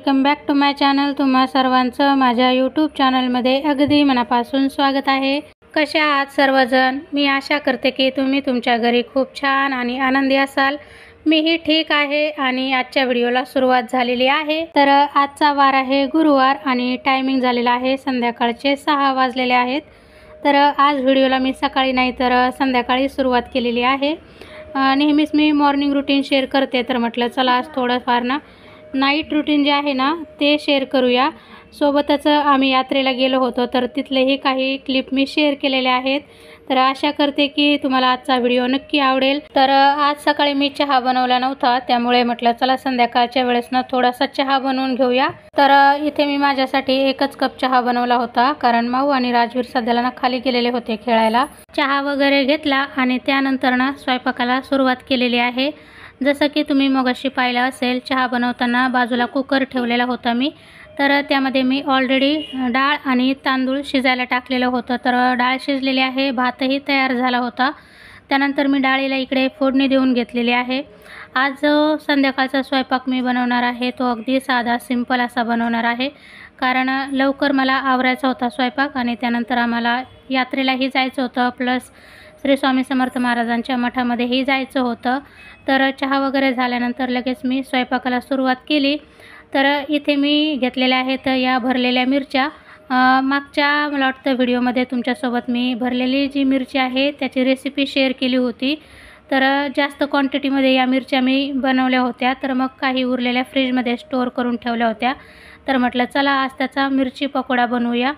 Welcome back to my channel. तुम्हा सर्वांचं माझ्या यूट्यूब चॅनलमध्ये अगदी मनापासून स्वागत आहे। कशा आहात सर्वजण? मी आशा करते की तुम्ही तुमच्या घरी खूप छान आणि आनंदी असाल। मीही ठीक आहे आणि आजच्या व्हिडिओला सुरुवात झालेली आहे। तर आजचा वार आहे गुरुवार आणि टायमिंग झालेला आहे संध्याकाळचे 6 वाजलेले आहेत। तर आज व्हिडिओला मी सकाळी नाही तर संध्याकाळी सुरुवात केलेली आहे। नेहमीच मी मॉर्निंग रूटीन शेअर करते, तर म्हटलं चला आज थोडंफार ना नाईट रूटीन जे आहे ना ते शेअर करूया। सोबतच आम्ही यात्रेला गेलो होतो, तर तिथलेही काही क्लिप मी शेअर केलेले आहेत। तर आशा करते की तुम्हाला आजचा व्हिडिओ नक्की आवडेल। तर आज सकाळी मी चहा बनवला नव्हता, त्यामुळे म्हटलं चला संध्याकाळच्या वेळेस ना थोडासा चहा बनवून घेऊया। तर इथे मी माझ्यासाठी एकच कप चहा बनवला होता, कारण माऊ आणि राजवीर सध्याला ना खाली गेलेले होते खेळायला। चहा वगैरे घेतला आणि त्यानंतर ना स्वयंपाकाला सुरुवात केलेली आहे। जसं की तुम्ही मगाशी पाहिलं असेल, चहा बनवताना बाजूला कुकर ठेवलेला होता मी, तर त्यामध्ये मी ऑलरेडी डाळ आणि तांदूळ शिजायला टाकलेलं होतं। तर डाळ शिजलेली आहे, भातही तयार झाला होता। त्यानंतर मी डाळीला इकडे फोडणी देऊन घेतलेली आहे। आज जो संध्याकाळचा स्वयंपाक मी बनवणार आहे तो अगदी साधा सिंपल असा बनवणार आहे, कारण लवकर मला आवरायचा होता स्वयंपाक आणि त्यानंतर आम्हाला यात्रेलाही जायचं होतं, प्लस श्री स्वामी समर्थ महाराजांच्या मठामध्येही जायचं होतं। तर चहा वगैरे झाल्यानंतर लगेच मी स्वयंपाकाला सुरुवात केली। तर इथे मी घेतलेल्या आहेत या भरलेल्या मिरच्या। मागच्या मला वाटतं व्हिडिओमध्ये तुमच्यासोबत मी भरलेली जी मिरची आहे त्याची रेसिपी शेअर केली होती। तर जास्त क्वांटिटीमध्ये या मिरच्या मी बनवल्या होत्या, तर मग काही उरलेल्या फ्रीजमध्ये स्टोअर करून ठेवल्या होत्या। तर म्हटलं चला आज त्याचा मिरची पकोडा बनवूया।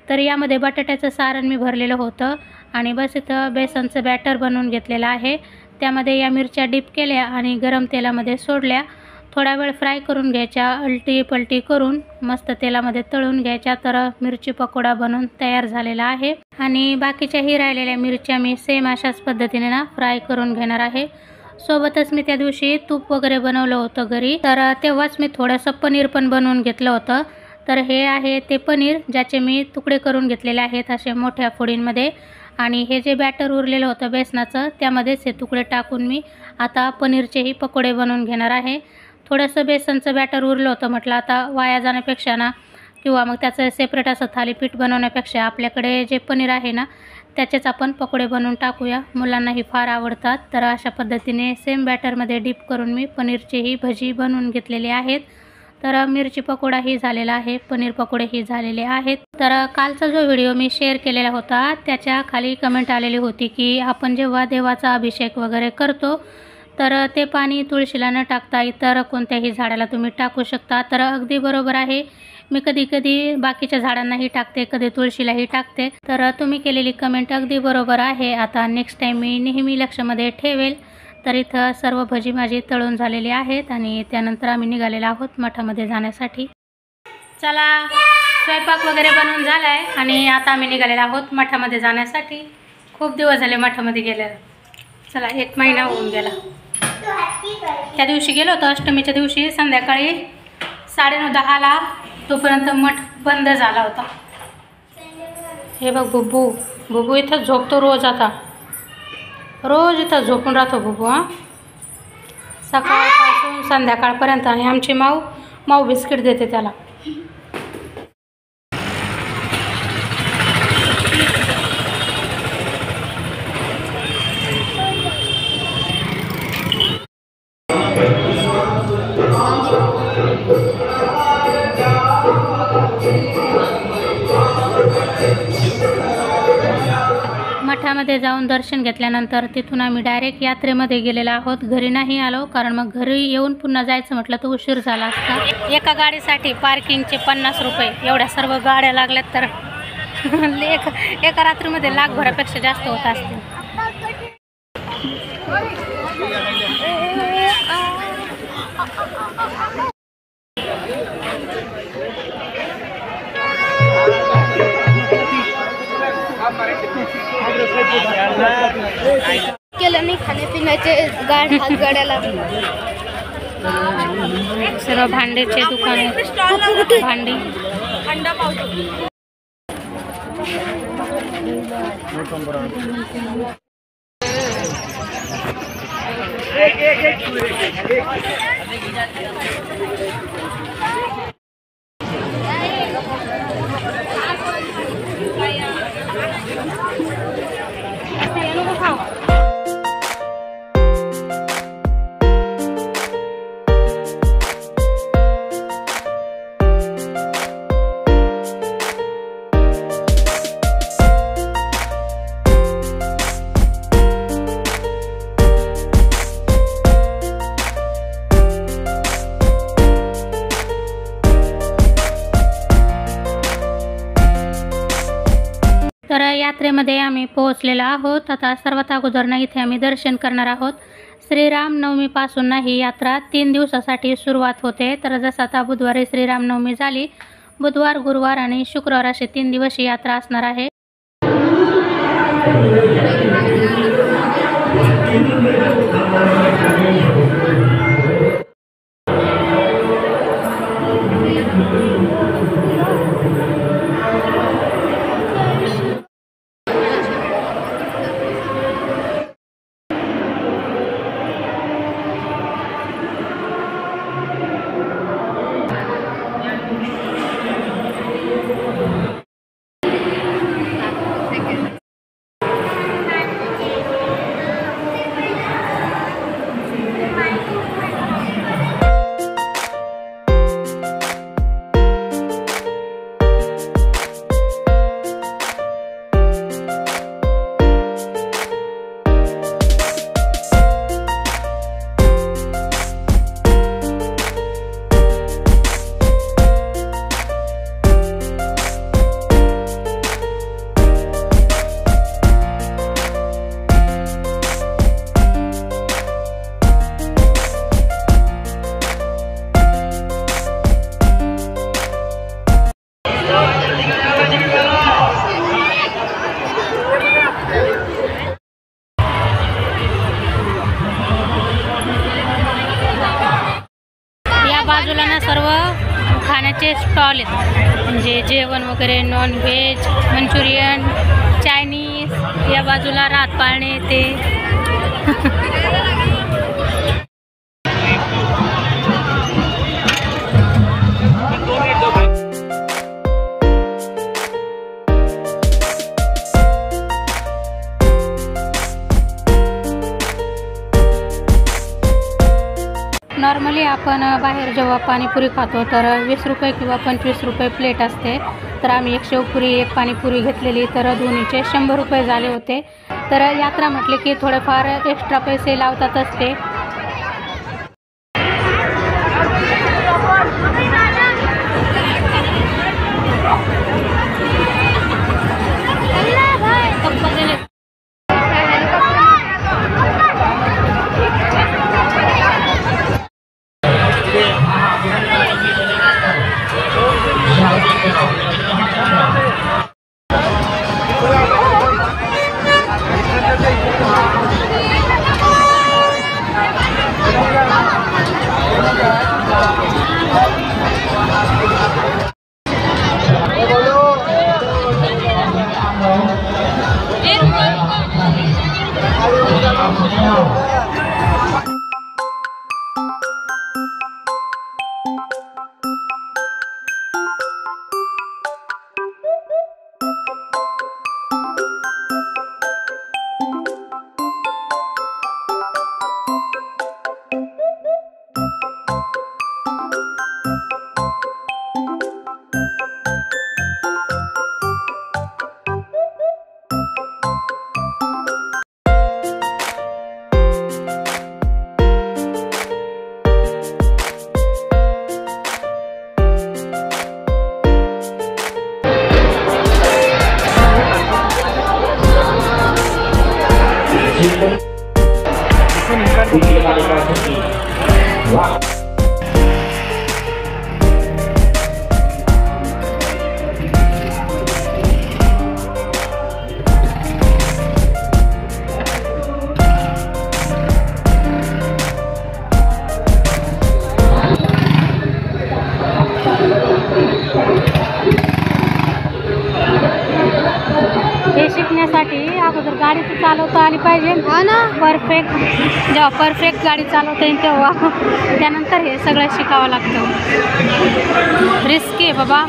तर यामध्ये बटाट्याचं सारण मी भरलेलं होतं आणि बस इथं बेसनचं बॅटर बनवून घेतलेलं आहे। त्यामध्ये या मिरच्या डिप केल्या आणि गरम तेलामध्ये सोडल्या। थोडा वेळ फ्राय करून घ्यायच्या, अलटी पलटी करून मस्त तेलामध्ये तळून घ्यायच्या। तर मिरची पकोडा बनवून तयार झालेला आहे आणि बाकीच्याही राहिलेल्या मिरच्या मी सेम अशाच पद्धतीने ना फ्राय करून घेणार आहे। सोबतच मी त्या दिवशी तूप वगैरे बनवलं होतं घरी, तर तेव्हाच मी थोडंसं पनीर पण बनवून घेतलं होतं। तर हे आहे ते पनीर, ज्याचे मी तुकडे करून घेतलेले आहेत असे मोठ्या फोडींमध्ये, आणि हे जे बॅटर उरलेलं होतं बेसनाचं त्यामध्येच हे तुकडे टाकून मी आता पनीरचेही पकोडे बनवून घेणार आहे। थोडंसं बेसनचं बॅटर उरलं होतं, म्हटलं आता वाया जाण्यापेक्षा ना किंवा मग त्याचं सेपरेट असं थालीपीठ बनवण्यापेक्षा आपल्याकडे जे पनीर आहे ना त्याचेच आपण पकोडे बनवून टाकूया, मुलांनाही फार आवडतात। तर अशा पद्धतीने सेम बॅटरमध्ये डिप करून मी पनीरचीही भजी बनवून घेतलेली आहेत। तर मिरची पकोडाही झालेला आहे, पनीर पकोडेही झालेले आहेत। तर कालचा जो व्हिडिओ मी शेअर केलेला होता त्याच्या खाली कमेंट आलेली होती की आपण जेव्हा देवाचा अभिषेक वगैरे करतो तर ते पाणी तुळशीला न टाकता इतर कोणत्याही झाडाला तुम्ही टाकू शकता। तर अगदी बरोबर आहे, मी कधी कधी बाकीच्या झाडांनाही टाकते, कधी तुळशीलाही टाकते। तर तुम्ही केलेली कमेंट अगदी बरोबर आहे। आता नेक्स्ट टाईम मी नेहमी लक्षामध्ये ठेवेल। तर इथं सर्व भजी माझी तळून झालेली आहेत आणि त्यानंतर आम्ही निघालेलो आहोत मठामध्ये जाण्यासाठी। चला स्वयंपाक वगैरे बनवून झाला आहे आणि आता आम्ही निघालेलो आहोत मठामध्ये जाण्यासाठी। खूप दिवस झाले मठामध्ये गेलेला, चला 1 महिना होऊन गेला। त्या दिवशी गेलो होतो अष्टमीच्या दिवशी संध्याकाळी 9:30 ला, तोपर्यंत मठ बंद झाला होता। हे बघ बुब्बू, बुब्बू इथं झोपतो रोज, आता रोज इथं झोपून राहतो बुब्बू। सकाळपासून संध्याकाळपर्यंत, आणि आमची माऊ बिस्किट देते त्याला। मठामध्ये जाऊन दर्शन घेतल्यानंतर तिथून आम्ही डायरेक्ट यात्रेमध्ये गेलेलो आहोत, घरी नाही आलो, कारण मग घरी येऊन पुन्हा जायचं म्हटलं तर उशीर झाला असता। एका गाडीसाठी पार्किंगचे 50 रुपये, एवढ्या सर्व गाड्या लागल्यात तर एका रात्रीमध्ये लाखभरापेक्षा जास्त होत असतील। केलं नाही खाण्यापिण्याचे गाड्याला सर्व भांडेचे दुकान आहे, भांडी यात्रेमध्ये आम्ही पोहोचलेलो आहोत। आता सर्वात अगोदर ना इथे आम्ही दर्शन करणार आहोत। श्रीरामनवमीपासून ना ही यात्रा 3 दिवसासाठी सुरुवात होते। तर जसं आता बुधवारी श्रीरामनवमी झाली, बुधवार, गुरुवार आणि शुक्रवार असे 3 दिवस ही यात्रा असणार आहे। बाजूला ना सर्व खाण्याचे स्टॉल आहेत, म्हणजे जेवण वगैरे, नॉन व्हेज, मंचुरियन, चायनीज। या बाजूला रात पाळणे ते नॉर्मली आपण बाहेर जेव्हा पाणीपुरी खातो तर 20 रुपये किंवा 25 रुपये प्लेट असते। तर आम्ही एक शेवपुरी, एक पाणीपुरी घेतलेली, तर दोन्हीचे 100 रुपये झाले होते। तर यात्रा म्हटले की थोडेफार एक्स्ट्रा पैसे लावतातच ते। हे शिकण्यासाठी अगोदर गाडी तर चालवता आली पाहिजे ना, परफेक्ट। जेव्हा परफेक्ट गाडी चालवता येईल तेव्हा त्यानंतर हे सगळं शिकावं लागतं। रिस्की आहे बाबा।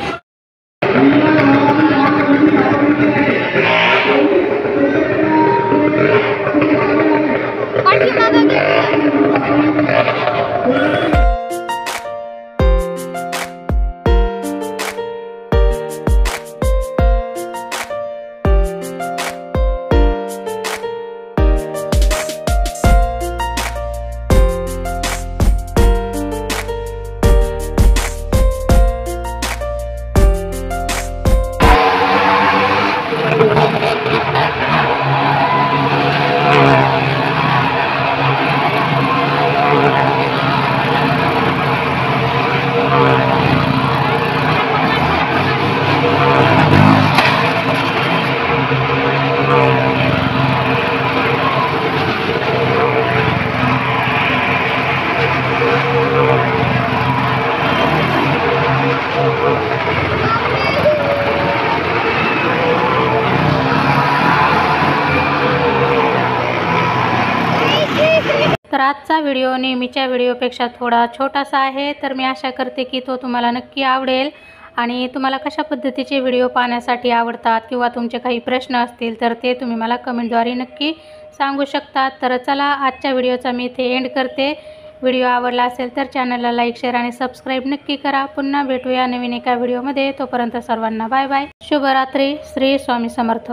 तर आजचा व्हिडिओ नेहमीच्या व्हिडिओपेक्षा थोडा छोटासा आहे, तर मी आशा करते की तो तुम्हाला नक्की आवडेल। आणि तुम्हाला कशा पद्धतीचे व्हिडिओ पाहण्यासाठी आवडतात किंवा तुमचे काही प्रश्न असतील तर ते तुम्ही मला कमेंटद्वारे नक्की सांगू शकता। तर चला आजच्या व्हिडिओचा मी इथे एंड करते। व्हिडिओ आवडला असेल तर चॅनलला लाईक, शेअर आणि सबस्क्राईब नक्की करा। पुन्हा भेटूया नवीन एका व्हिडिओमध्ये। तोपर्यंत सर्वांना बाय बाय, शुभरात्री, श्री स्वामी समर्थ।